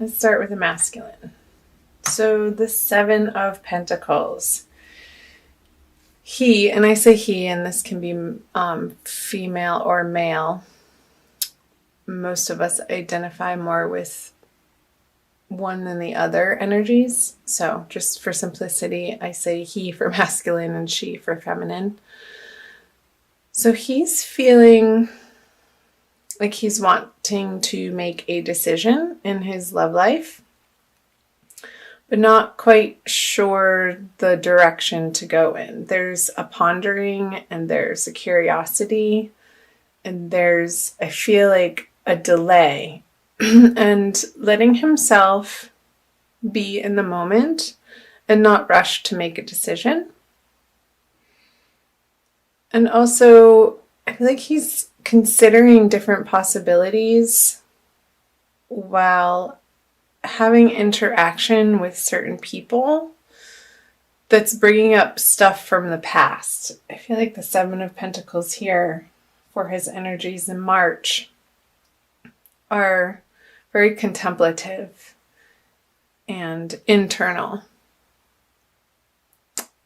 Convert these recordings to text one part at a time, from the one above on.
Let's start with the masculine. So the Seven of Pentacles. He, and I say he, and this can be female or male. Most of us identify more with one than the other energies. So just for simplicity, I say he for masculine and she for feminine. So he's feeling like he's wanting to make a decision in his love life, but not quite sure the direction to go in. There's a pondering and there's a curiosity and there's, I feel like, a delay and letting himself be in the moment and not rush to make a decision. And also, I feel like he's considering different possibilities while having interaction with certain people that's bringing up stuff from the past. I feel like the Seven of Pentacles here for his energies in March are very contemplative and internal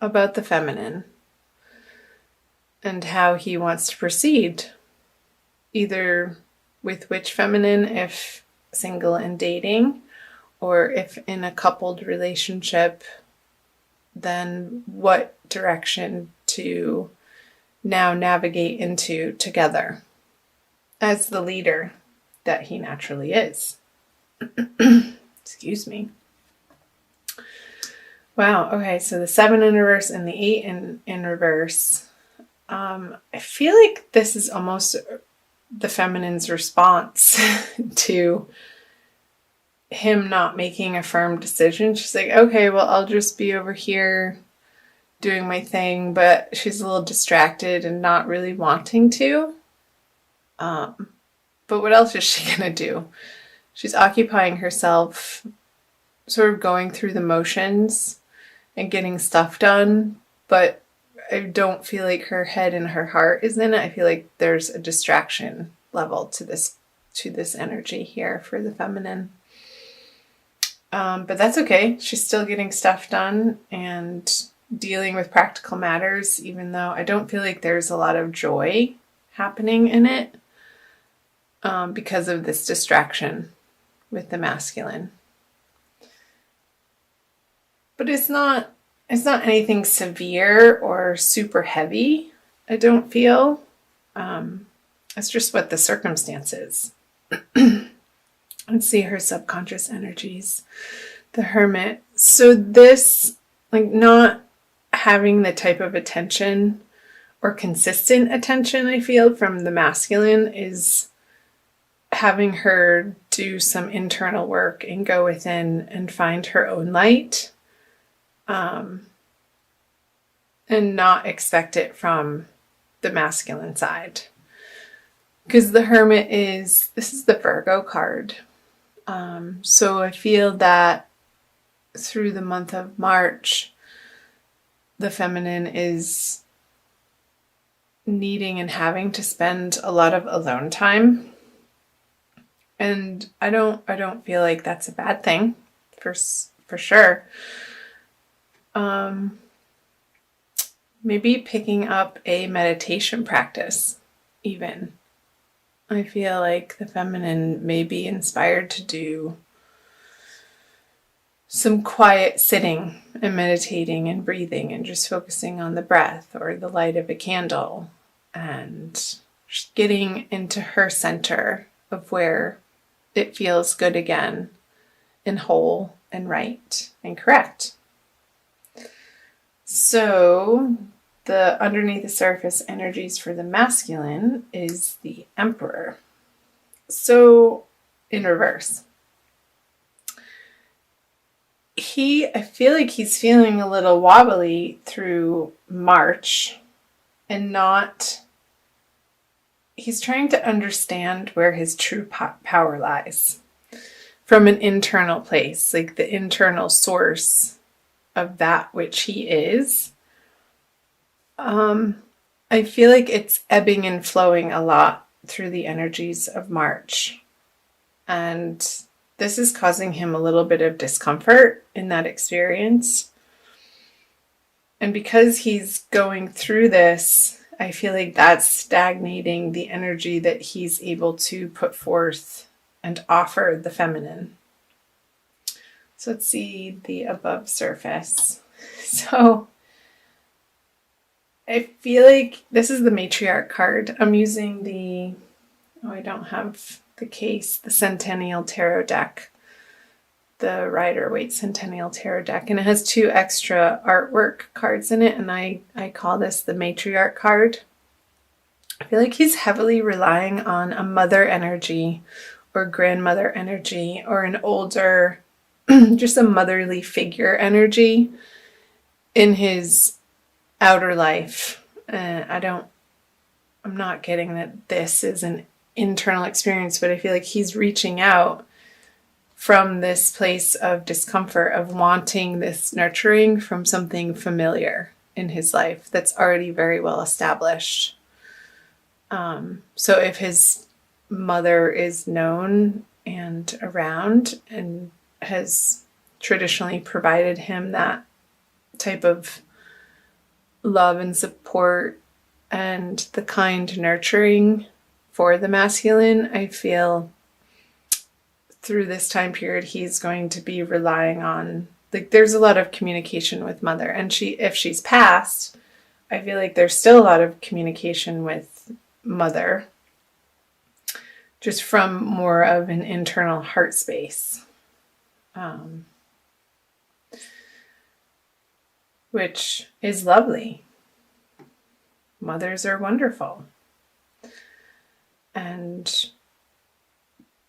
about the feminine and how he wants to proceed, either with which feminine, if single and dating, or if in a coupled relationship, then what direction to now navigate into together as the leader that he naturally is. Excuse me. Wow, okay, so the 7 in reverse and the 8 in reverse. I feel like this is almost the feminine's response to him not making a firm decision. She's like, okay, well, I'll just be over here doing my thing, but she's a little distracted and not really wanting to. But what else is she gonna do? She's occupying herself, sort of going through the motions and getting stuff done, but I don't feel like her head and her heart is in it. I feel like there's a distraction level to this energy here for the feminine. But that's okay. She's still getting stuff done and dealing with practical matters, even though I don't feel like there's a lot of joy happening in it because of this distraction with the masculine. But it's not anything severe or super heavy, I don't feel. It's just what the circumstance is. Let's see her subconscious energies. The Hermit. So this, like, not having the type of attention or consistent attention I feel from the masculine is having her do some internal work and go within and find her own light. And not expect it from the masculine side. Because the Hermit this is the Virgo card. So I feel that through the month of March, the feminine is needing and having to spend a lot of alone time. And I don't feel like that's a bad thing, for sure. Maybe picking up a meditation practice, even. I feel like the feminine may be inspired to do some quiet sitting and meditating and breathing and just focusing on the breath or the light of a candle and just getting into her center of where it feels good again and whole and right and correct. So the underneath the surface energies for the masculine is the Emperor. So in reverse. I feel like he's feeling a little wobbly through March and he's trying to understand where his true power lies from an internal place, like the internal source of that which he is. I feel like it's ebbing and flowing a lot through the energies of March. And this is causing him a little bit of discomfort in that experience. And because he's going through this, I feel like that's stagnating the energy that he's able to put forth and offer the feminine. So let's see the above surface. So I feel like this is the matriarch card. I'm using I don't have the case, the Centennial Tarot deck, the Rider-Waite Centennial Tarot deck, and it has 2 extra artwork cards in it, and I call this the matriarch card. I feel like he's heavily relying on a mother energy or grandmother energy or an older, just a motherly figure energy in his outer life. I'm not getting that this is an internal experience, but I feel like he's reaching out from this place of discomfort, of wanting this nurturing from something familiar in his life that's already very well established. So if his mother is known and around and has traditionally provided him that type of love and support and the kind nurturing for the masculine, I feel through this time period he's going to be relying on, like, there's a lot of communication with mother, and if she's passed, I feel like there's still a lot of communication with mother, just from more of an internal heart space, which is lovely. Mothers are wonderful and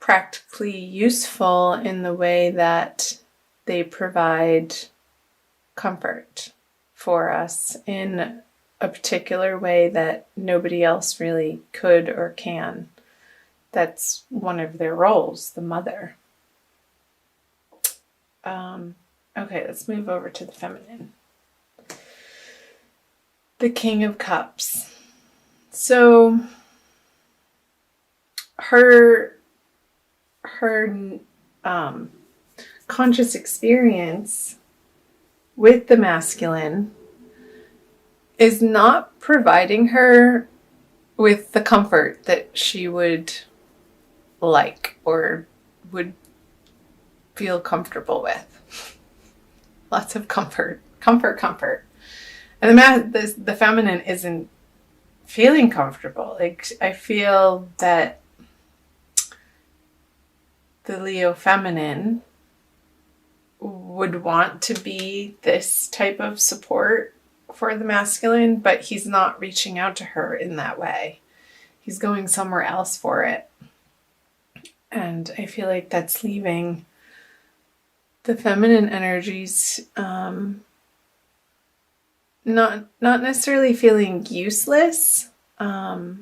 practically useful in the way that they provide comfort for us in a particular way that nobody else really could or can. That's one of their roles, the mother. Okay, let's move over to the feminine. The King of Cups. So her conscious experience with the masculine is not providing her with the comfort that she would like or would feel comfortable with. Lots of comfort. And the feminine isn't feeling comfortable. Like, I feel that the Leo feminine would want to be this type of support for the masculine, but he's not reaching out to her in that way. He's going somewhere else for it. And I feel like that's leaving the feminine energies not necessarily feeling useless, but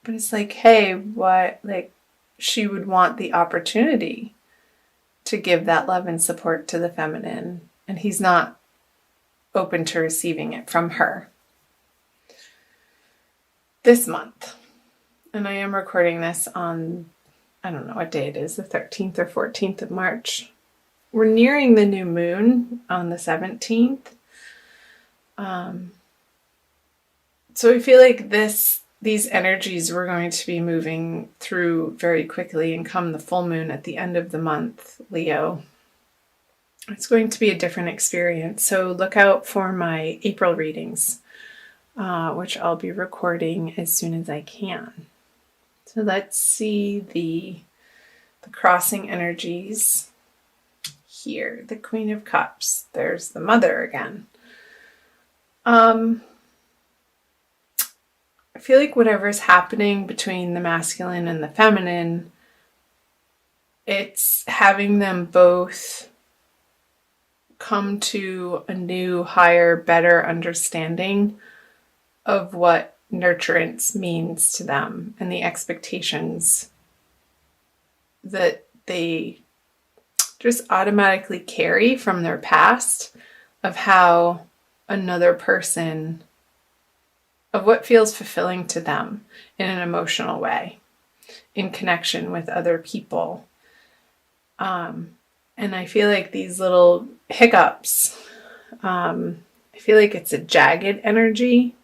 it's like, hey, what, like, she would want the opportunity to give that love and support to the feminine, and he's not open to receiving it from her this month. And I am recording this on, I don't know what day it is, the 13th or 14th of March. We're nearing the new moon on the 17th. So I feel like these energies we're going to be moving through very quickly, and come the full moon at the end of the month, Leo, it's going to be a different experience. So look out for my April readings, which I'll be recording as soon as I can. So let's see the crossing energies here. The Queen of Cups. There's the mother again. I feel like whatever's happening between the masculine and the feminine, it's having them both come to a new, higher, better understanding of what nurturance means to them, and the expectations that they just automatically carry from their past of how another person, of what feels fulfilling to them in an emotional way, in connection with other people. And I feel like these little hiccups, I feel like it's a jagged energy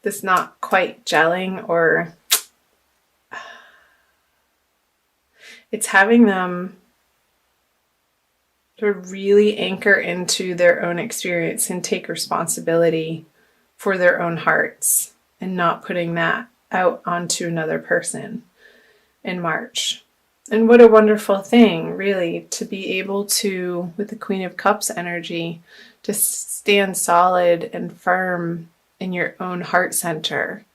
that's not quite gelling, or it's having them to really anchor into their own experience and take responsibility for their own hearts and not putting that out onto another person in March. And what a wonderful thing, really, to be able to, with the Queen of Cups energy, to stand solid and firm in your own heart center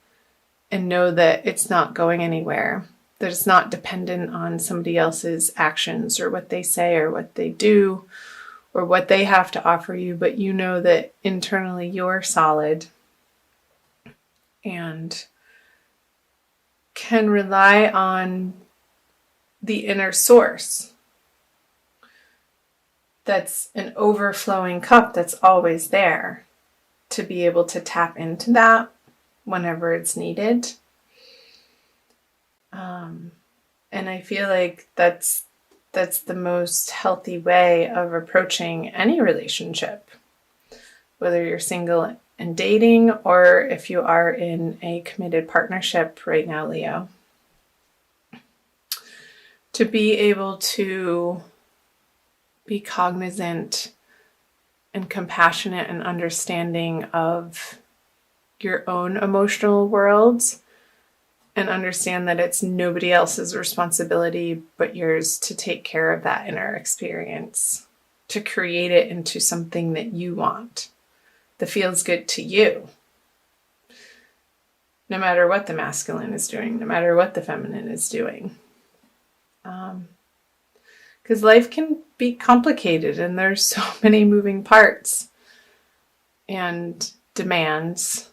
and know that it's not going anywhere, that it's not dependent on somebody else's actions or what they say or what they do or what they have to offer you, but you know that internally you're solid and can rely on the inner source. That's an overflowing cup that's always there, to be able to tap into that whenever it's needed. And I feel like that's the most healthy way of approaching any relationship, whether you're single and dating or if you are in a committed partnership right now, Leo. To be able to be cognizant and compassionate and understanding of your own emotional worlds, and understand that it's nobody else's responsibility but yours to take care of that inner experience, to create it into something that you want, that feels good to you, no matter what the masculine is doing, no matter what the feminine is doing. Because life can be complicated and there's so many moving parts and demands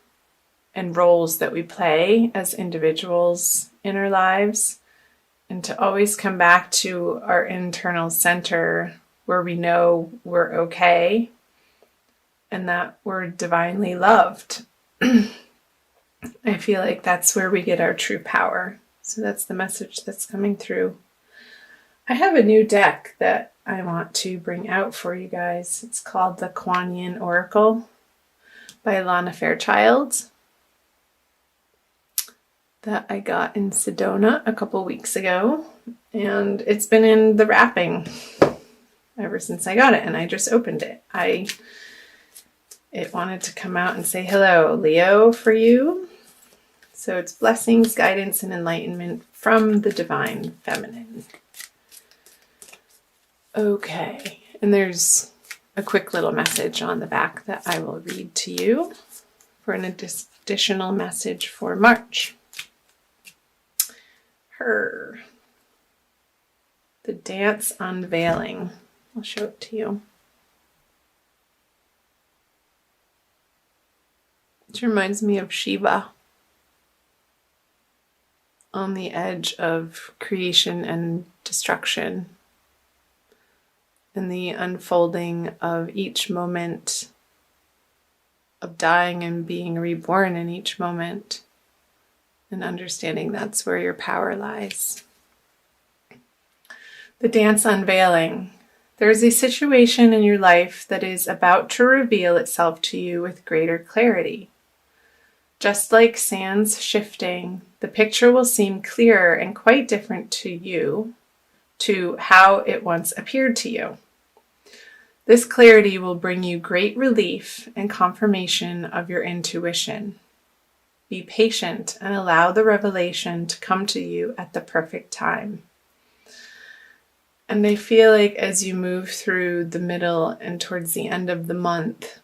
and roles that we play as individuals in our lives, and to always come back to our internal center where we know we're okay and that we're divinely loved. I feel like that's where we get our true power. So that's the message that's coming through. I have a new deck that I want to bring out for you guys. It's called the Kuan Yin Oracle by Lana Fairchild, that I got in Sedona a couple weeks ago, and it's been in the wrapping ever since I got it, and I just opened it. It wanted to come out and say hello, Leo, for you. So it's blessings, guidance, and enlightenment from the divine feminine. Okay, and there's a quick little message on the back that I will read to you for an additional message for March. The dance unveiling. I'll show it to you. It reminds me of Shiva on the edge of creation and destruction, and the unfolding of each moment of dying and being reborn in each moment, and understanding that's where your power lies. The dance unveiling. There is a situation in your life that is about to reveal itself to you with greater clarity. Just like sands shifting, the picture will seem clearer and quite different to you, to how it once appeared to you. This clarity will bring you great relief and confirmation of your intuition. Be patient and allow the revelation to come to you at the perfect time. And I feel like as you move through the middle and towards the end of the month,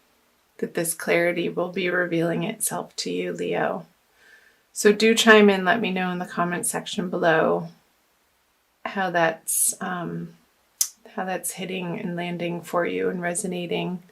that this clarity will be revealing itself to you, Leo. So do chime in, let me know in the comment section below how that's hitting and landing for you and resonating